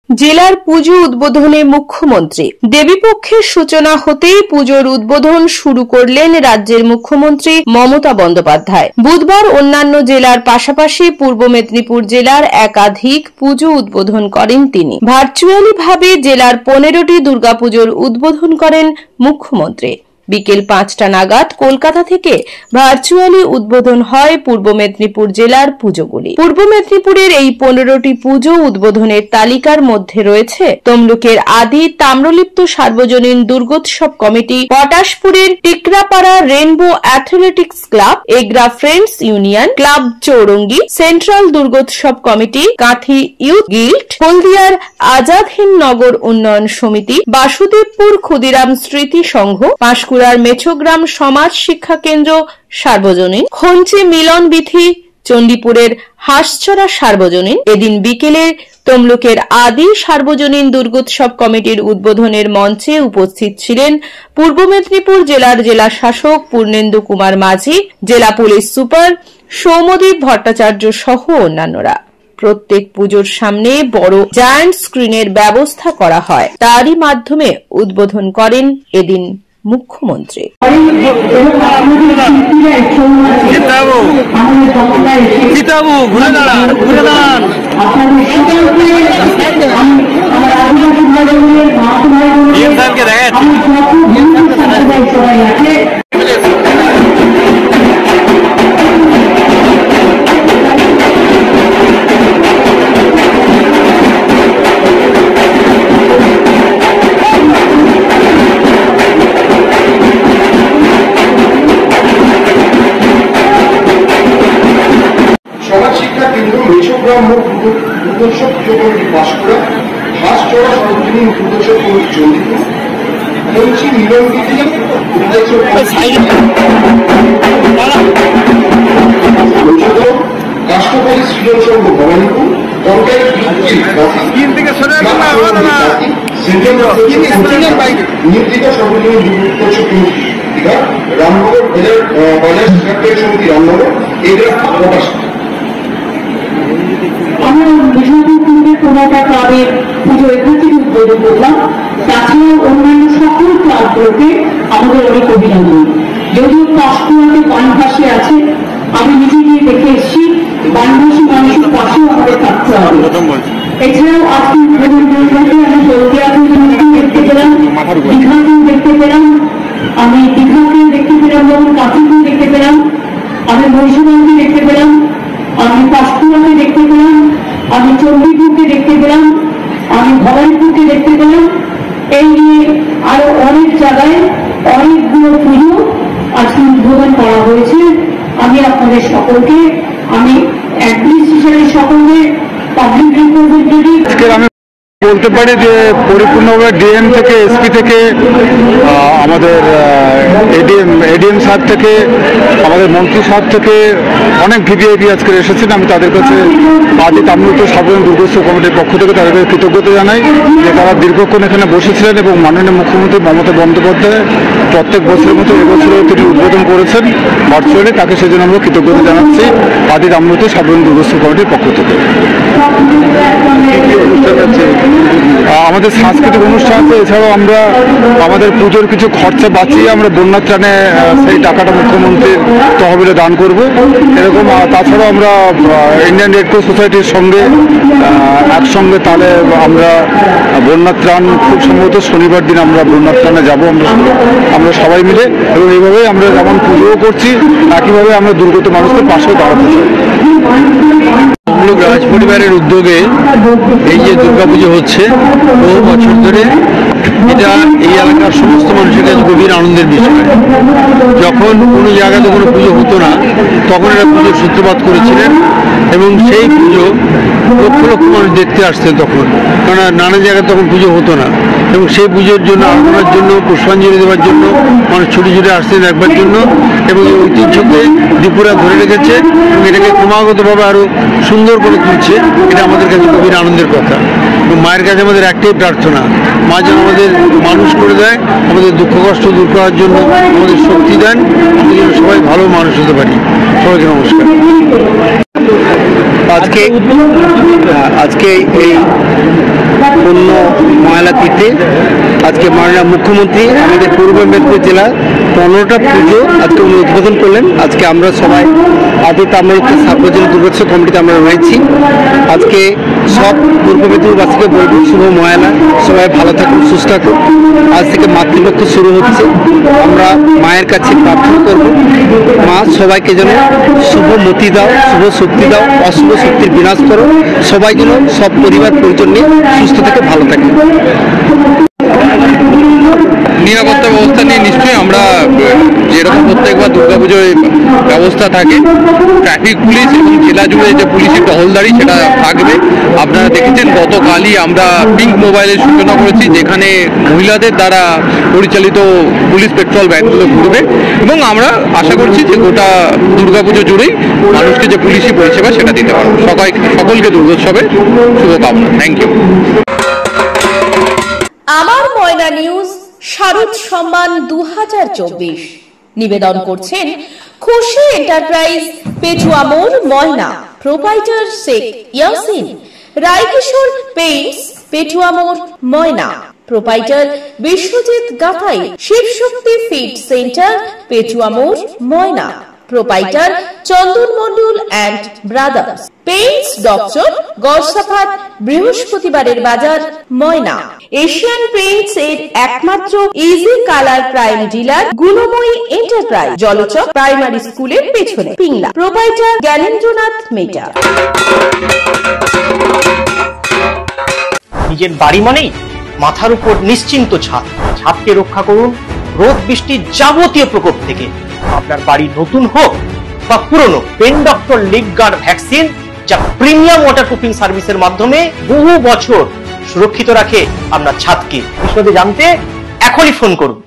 জেলার পুজো উদ্বোধনে মুখ্যমন্ত্রী। দেবীপক্ষের সূচনা হতেই পুজোর উদ্বোধন শুরু করলেন রাজ্যের মুখ্যমন্ত্রী মমতা বন্দ্যোপাধ্যায়। বুধবার অন্যান্য জেলার পাশাপাশি পূর্ব মেদিনীপুর জেলার একাধিক পুজো উদ্বোধন করেন তিনি। ভার্চুয়ালি ভাবে জেলার 15টি দুর্গাপুজোর উদ্বোধন করেন মুখ্যমন্ত্রী। বিকেল 5টা নাগাদ কলকাতা থেকে ভার্চুয়ালি উদ্বোধন হয় পূর্ব মেদিনীপুর জেলার পুজোগুলি। পূর্ব মেদিনীপুরের এই 15টি পুজো উদ্বোধনের তালিকার মধ্যে রয়েছে তমলুকের আদি তাম্রলিপ্ত সার্বজনীন দুর্গোৎসব কমিটি, পটাশপুরের Tikrapara rainbow athletics club, Egra friends union club Chowringhee, central Durgotsav committee, Kanthi youth guild, হলদিয়ার আজাদ হিন্দ নগর উন্নয়ন সমিতি, বাসুদেবপুর ক্ষুদিরাম স্মৃতি সংঘ, পাঁশকুড়ার মেছোগ্রাম সমাজ শিক্ষা কেন্দ্র সার্বজনীন, খঞ্চি মিলন বিথি, চণ্ডীপুরের হাঁসছড়া সার্বজনীন। এদিন বিকেলে তমলুকের আদি সার্বজনীন দুর্গোৎসব কমিটির উদ্বোধনের মঞ্চে উপস্থিত ছিলেন পূর্ব মেদিনীপুর জেলার জেলা শাসক পূর্ণেন্দু কুমার মাঝি, জেলা পুলিশ সুপার সৌম্যদীপ ভট্টাচার্য সহ অন্যান্যরা। প্রত্যেক পুজোর সামনে বড় জায়ান্ট স্ক্রিনের ব্যবস্থা করা হয়। তারই মাধ্যমে উদ্বোধন করেন এদিন মুখ্যমন্ত্রী। সমাজ শিক্ষা কেন্দ্র মেছোগ্রাম দুর্গোৎসব পুজো কমিটি পাঁশকুড়া, হাঁসছড়া সার্বজনীন দুর্গোৎসব কমিটি চণ্ডীপুর, খঞ্চি মিলন বিথি কাষ্টপল্লী সৃজন সংঘ ভবানীপুর, কলকাতা নির্দিকা সার্বজনীন দুর্গোৎসব কমিটি দীঘা, রামনগর বাজার শিক্ষার্থী সমিতি রামনগর, এগুলো প্রকাশ। আমরা বিষ্ণুপুরের কোনোটা ক্লাবের পুজো এখান থেকে উদ্বোধন করলাম। তাছাড়াও অন্যান্য সকল ক্লাবগুলোকে আমাদের অনেক অভিনন্দন। যদিও পাঁশকুড়াতে বানভাসী আছে, আমি নিজে গিয়ে দেখে এসেছি, বানভাসী মানুষের পাশেও আমাদের থাকতে হবে। এছাড়াও আজকে উদ্বোধন পরিষদে আমি হলদিয়াকে দেখতে পেলাম, দীঘাকেও দেখতে পেলাম, আমি দীঘাকেও দেখতে পেলাম এবং কাঁথিকেও দেখতে পেলাম, আমি মহিষাদলকে দেখতে পেলাম, আমি পাঁশকুড়াকে দেখতে পেলাম, আমি চণ্ডীপুরকে দেখতে পেলাম, আমি ভবানীপুরকে দেখতে পেলাম। এই নিয়ে আরো অনেক জায়গায় অনেকগুলো পুজো আজকে উদ্বোধন করা হয়েছে। আমি আপনাদের সকলকে, আমি অ্যাডমিনিস্ট্রেশনের সকলকে, পাবলিক রিপ্রেজেন্টেটিভ বলতে পারি যে পরিপূর্ণভাবে ডিএম থেকে, এসপি থেকে, আমাদের এডিএম সাহেব থেকে, আমাদের মন্ত্রী সাহেব থেকে অনেক ভিভিআইপি আজকে এসেছেন। আমি তাদের কাছে আদি তাম্রলিপ্ত সার্বজনীন দুর্গোৎসব কমিটির পক্ষ থেকে তাদের কৃতজ্ঞতা জানাই যে তারা দীর্ঘক্ষণ এখানে বসেছিলেন এবং মাননীয় মুখ্যমন্ত্রী মমতা বন্দ্যোপাধ্যায় প্রত্যেক বছরের মতো এবছরও তিনি উদ্বোধন করেছেন ভার্চুয়ালি। তাকে সেজন্য আমরা কৃতজ্ঞতা জানাচ্ছি আদি তাম্রলিপ্ত সার্বজনীন দুর্গোৎসব কমিটির পক্ষ থেকে। আমাদের সাংস্কৃতিক অনুষ্ঠান আছে, এছাড়াও আমরা আমাদের পুজোর কিছু খরচা বাঁচিয়ে আমরা বন্যার ত্রাণে সেই টাকাটা মুখ্যমন্ত্রীর তহবিলে দান করব। এরকম তাছাড়াও আমরা ইন্ডিয়ান রেড ক্রস সোসাইটির সঙ্গে একসঙ্গে তাহলে আমরা বন্যার ত্রাণ খুব সম্ভবত শনিবার দিন আমরা বন্যার ত্রাণে যাবো আমরা সবাই মিলে, এবং এইভাবেই আমরা যেমন পুজোও করছি একইভাবে আমরা দুর্গত মানুষদের পাশেও দাঁড়াতে চাই। রাজ পরিবারের উদ্যোগে এই যে দুর্গাপুজো হচ্ছে বহু বছর ধরে, এটা এই এলাকার সমস্ত মানুষের কাছে গভীর আনন্দের বিষয়। যখন কোনো জায়গাতে কোনো পুজো হতো না তখন এরা পুজোর সূত্রপাত করেছিলেন এবং সেই পুজো লক্ষ লক্ষ মানুষ দেখতে আসতেন তখন, কারণ নানা জায়গায় তখন পুজো হতো না, এবং সেই পুজোর জন্য আরাধনার জন্য, পুষ্পাঞ্জলি দেওয়ার জন্য মানুষ ছুটে ছুটে আসতেন একবার জন্য, এবং এই ঐতিহ্যকে ত্রিপুরা ধরে রেখেছে এবং এটাকে ক্রমাগতভাবে আরও সুন্দর করে তুলছে। এটা আমাদের কাছে গভীর আনন্দের কথা। মায়ের কাছে আমাদের একটাই প্রার্থনা, মা যেন আমাদের মানুষ করে দেয়, আমাদের দুঃখ কষ্ট দূর করার জন্য আমাদের শক্তি দেন, আমরা যেন সবাই ভালো মানুষ হতে পারি। সবাইকে নমস্কার। আজকে এই পূর্ণ ময়লা তিথি আজকে মাননীয় মুখ্যমন্ত্রী আমাদের পূর্ব মেদিনীপুর জেলার 15টা পুজো আজকে উনি উদ্বোধন করলেন। আজকে আমরা সবাই তাম্রলিপ্ত সার্বজনীন দুর্গোৎসব কমিটিতে আমরা রয়েছি। আজকে সব পূর্ব মেদিনীপুরবাসীকে বলবো শুভ ময়লা, সবাই ভালো থাকুন, সুস্থ থাকুন। আজ থেকে মাতৃপক্ষ শুরু হচ্ছে। আমরা মায়ের কাছে প্রার্থনা করব, মা সবাইকে যেন শুভ মতি দাও, শুভ শক্তি দাও, অশুভ শক্তির বিনাশ করো, সবাই যেন সব পরিবার পরিজন নিয়ে সুস্থ থেকে ভালো থাকে। নিরাপত্তা ব্যবস্থা নিয়ে নিশ্চয়ই আমরা যেরকম প্রত্যেকবার দুর্গাপুজোয় ব্যবস্থা থাকে, ট্রাফিক পুলিশ এবং জেলা জুড়ে যে পুলিশের টহলদারি সেটা থাকবে। আপনারা দেখেছেন গতকালই আমরা পিঙ্ক মোবাইলের সূচনা করেছি, যেখানে মহিলাদের দ্বারা পরিচালিত পুলিশ পেট্রোল ভ্যানগুলো ঘুরবে এবং আমরা আশা করছি যে গোটা দুর্গাপুজো জুড়েই মানুষকে যে পুলিশি পরিষেবা সেটা দিতে পারবো। সকলকে দুর্গোৎসবের শুভকামনা। Thank you. আমার ময়না নিউজ শারদ সম্মান 2024 নিবেদন করছেন খুশি এন্টারপ্রাইজ, পেটুয়া মোড়, ময়না। প্রোপাইটার শেখ ইয়াসিন। রায়কিশোর পেইন্টস, পেটুয়া মোড়, Moyna. Proprietor Biswajit Gathai. Shibshakti feed centre, Petua মোড়, Moyna. Proprietor Chandan Mondal and brothers. Paints doctor, Garsafat, বৃহস্পতিবারের বাজার, ময়না। এশিয়ান পেইন্টস এর একমাত্র easy colour prime dealer Gunamoyee enterprise, Jalchak primary স্কুলের পেছনে, পিংলা। প্রোপাইটার জ্ঞানেন্দ্রনাথ মেটা। নিজের বাড়ি মানেই মাথার উপর নিশ্চিন্ত ছাদ। ছাদকে রক্ষা করুন রোদ বৃষ্টির যাবতীয় প্রকোপ থেকে। আপনার বাড়ি নতুন হোক বা পুরনো, pen doctor leak guard vaccine, যা প্রিমিয়াম ওয়াটারপ্রুফিং সার্ভিসের মাধ্যমে বহু বছর সুরক্ষিত রাখে আপনার ছাদকে। বিশদে জানতে এখনই ফোন করুন।